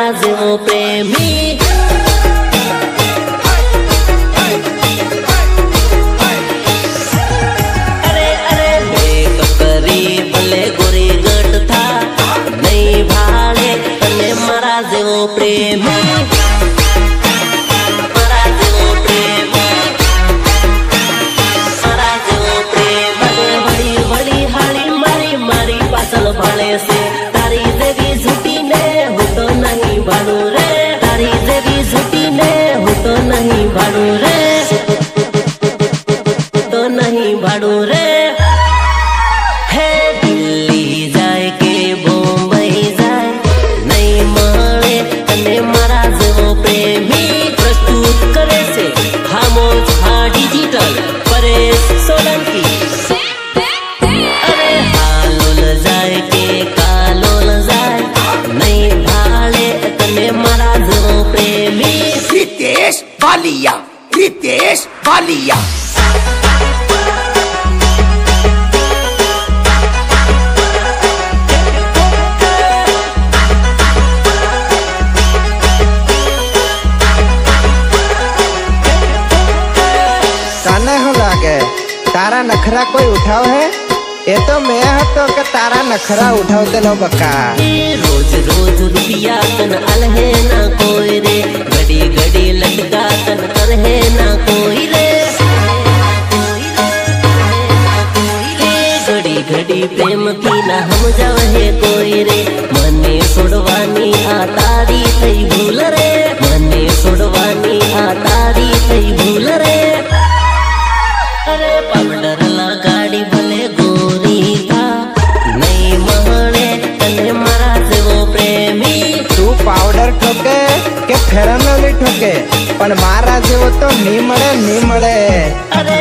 मारा जेवो प्रेमी। अरे अरे मेकअप करी भले गोरी गट था नहीं भाड़े तने मारा जेवो प्रेमी। भाड़े से तारी देवी झूठी ने हो तो नहीं भाड़ू रे, तारी देवी झूठी ने हो तो नहीं भाड़ू रे, तो नहीं भाड़ू रे। हे दिल्ली जाए के बम्बई जाए नहीं मारे तने मारा जेवो प्रेमी। प्रस्तुत करे से खामोश हा डिजिटल परेश सोलंकी। रितेश वालिया, रितेश वालिया। तने हो लागे तारा नखरा कोई उठाव है? ये तो मैं हतो के तारा नखरा उठाव देलो बका। रोज रोज रुपया तन अलहे ना कोई रे, घड़ी घड़ी लटका तन करहे ना कोई रे, घड़ी घड़ी प्रेम की ना हम जावे कोई रे। मने सोडवानी आ तारी थई भूल रे, मने सोडवानी आ तारी थई भूल रे। अरे पाउडर लगाड़ी भले गोरी था नहीं माने तने मारा जेवो प्रेमी। तू पाउडर ठोके के फेरन ठोके पण मारा जेवो तो नी मळे नी मळे। अरे